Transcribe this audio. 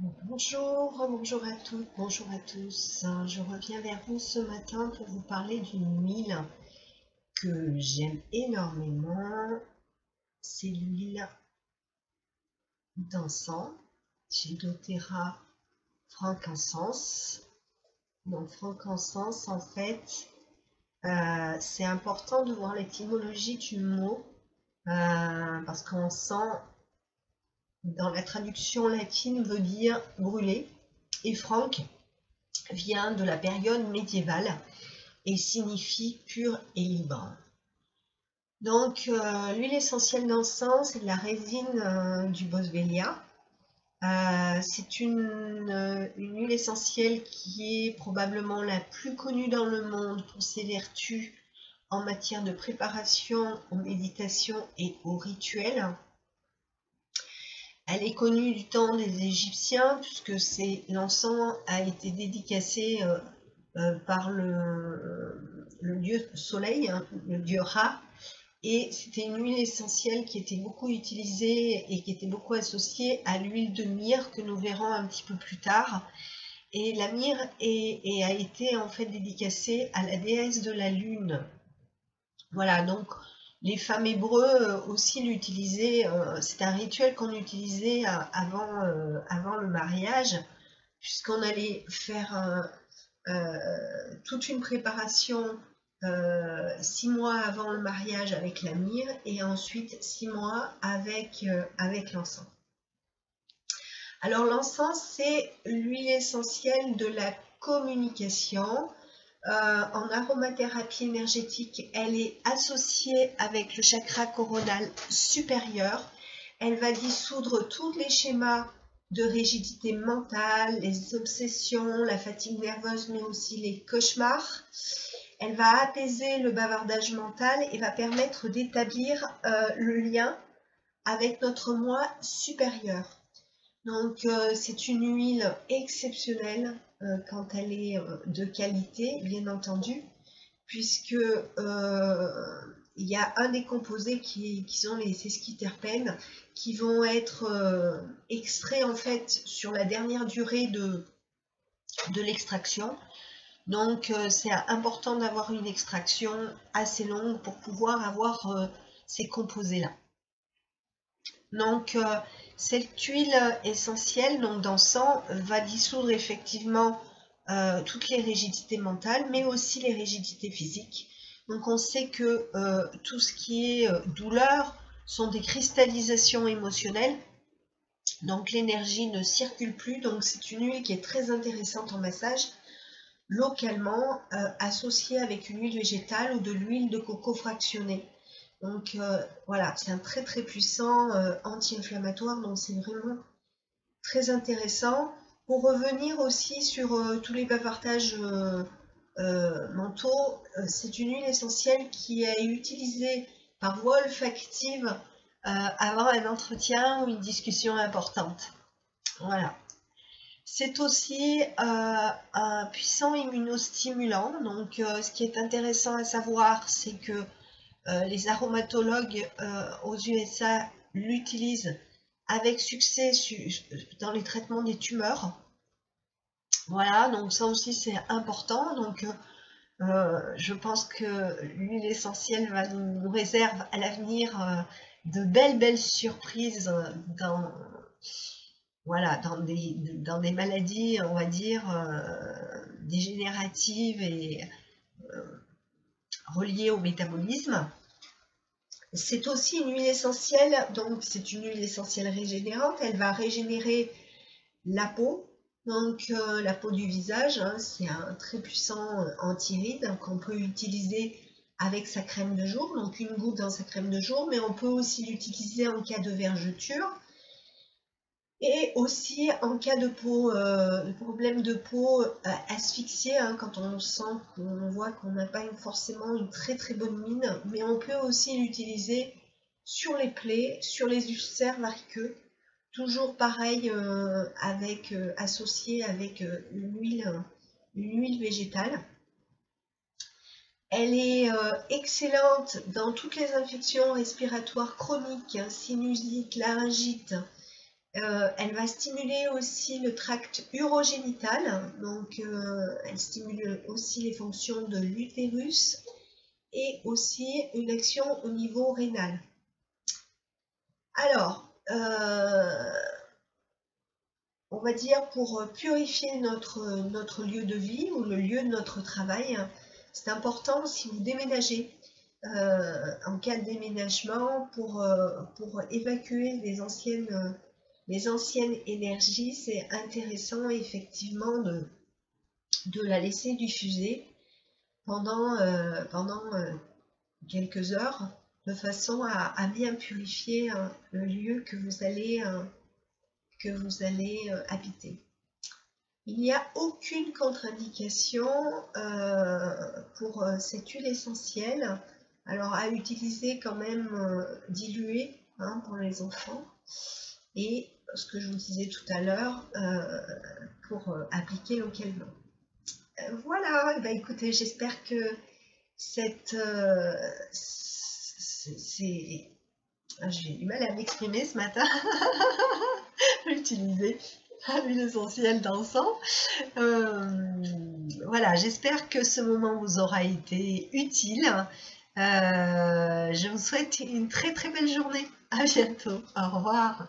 Bonjour à toutes, bonjour à tous. Je reviens vers vous ce matin pour vous parler d'une huile que j'aime énormément. C'est l'huile d'encens chez doTERRA frankincense. Donc frankincense, en fait, c'est important de voir l'étymologie du mot parce qu'on sent dans la traduction latine veut dire brûler et franc vient de la période médiévale et signifie pur et libre. Donc, l'huile essentielle d'encens, c'est de la résine du boswellia. C'est une huile essentielle qui est probablement la plus connue dans le monde pour ses vertus en matière de préparation aux méditations et aux rituels. Elle est connue du temps des Égyptiens puisque l'encens a été dédicacé par le dieu soleil, hein, le dieu Ra, et c'était une huile essentielle qui était beaucoup utilisée et qui était beaucoup associée à l'huile de myrrhe que nous verrons un petit peu plus tard. Et la myrrhe a été en fait dédicacée à la déesse de la lune. Voilà, donc les femmes hébreux aussi l'utilisaient, c'est un rituel qu'on utilisait avant le mariage, puisqu'on allait faire toute une préparation 6 mois avant le mariage avec la myrrhe et ensuite 6 mois avec l'encens. Alors l'encens, c'est l'huile essentielle de la communication. En aromathérapie énergétique, elle est associée avec le chakra coronal supérieur. Elle va dissoudre tous les schémas de rigidité mentale, les obsessions, la fatigue nerveuse, mais aussi les cauchemars. Elle va apaiser le bavardage mental et va permettre d'établir le lien avec notre moi supérieur. Donc c'est une huile exceptionnelle quand elle est de qualité, bien entendu, puisque il y a un des composés qui sont les sesquiterpènes qui vont être extraits en fait sur la dernière durée de l'extraction. Donc c'est important d'avoir une extraction assez longue pour pouvoir avoir ces composés-là. Donc cette huile essentielle donc d'encens va dissoudre effectivement toutes les rigidités mentales, mais aussi les rigidités physiques. Donc on sait que tout ce qui est douleur sont des cristallisations émotionnelles. Donc l'énergie ne circule plus. Donc c'est une huile qui est très intéressante en massage localement associée avec une huile végétale ou de l'huile de coco fractionnée. Donc voilà, c'est un très très puissant anti-inflammatoire, donc c'est vraiment très intéressant. Pour revenir aussi sur tous les bavardages mentaux, c'est une huile essentielle qui est utilisée par voie olfactive avant un entretien ou une discussion importante. Voilà. C'est aussi un puissant immunostimulant. Donc, ce qui est intéressant à savoir, c'est que les aromatologues aux USA l'utilisent avec succès dans les traitements des tumeurs. Voilà, donc ça aussi c'est important. Donc, je pense que l'huile essentielle nous réserve à l'avenir de belles surprises dans des maladies, on va dire, dégénératives et reliées au métabolisme. C'est aussi une huile essentielle, donc c'est une huile essentielle régénérante. Elle va régénérer la peau, donc la peau du visage, hein, c'est un très puissant anti-rides qu'on peut utiliser avec sa crème de jour, donc une goutte dans sa crème de jour, mais on peut aussi l'utiliser en cas de vergeture. Et aussi en cas de problème de peau asphyxiée, hein, quand on sent qu'on voit qu'on n'a pas forcément une très très bonne mine, mais on peut aussi l'utiliser sur les plaies, sur les ulcères variceux, toujours pareil associé avec une huile végétale. Elle est excellente dans toutes les infections respiratoires chroniques, hein, sinusite, laryngite, Elle va stimuler aussi le tract urogénital, donc elle stimule aussi les fonctions de l'utérus et aussi une action au niveau rénal. Alors, on va dire pour purifier notre lieu de vie ou le lieu de notre travail, c'est important si vous déménagez, en cas de déménagement, pour évacuer les anciennes énergies, c'est intéressant effectivement de la laisser diffuser pendant quelques heures, de façon à bien purifier le lieu que vous allez habiter. Il n'y a aucune contre-indication pour cette huile essentielle. Alors à utiliser quand même diluée pour les enfants. Et ce que je vous disais tout à l'heure, pour appliquer localement. Voilà, et ben écoutez, j'espère que cette... j'ai du mal à m'exprimer ce matin, utiliser l'huile essentielle d'encens. Voilà, j'espère que ce moment vous aura été utile. Je vous souhaite une très très belle journée. À bientôt. Au revoir.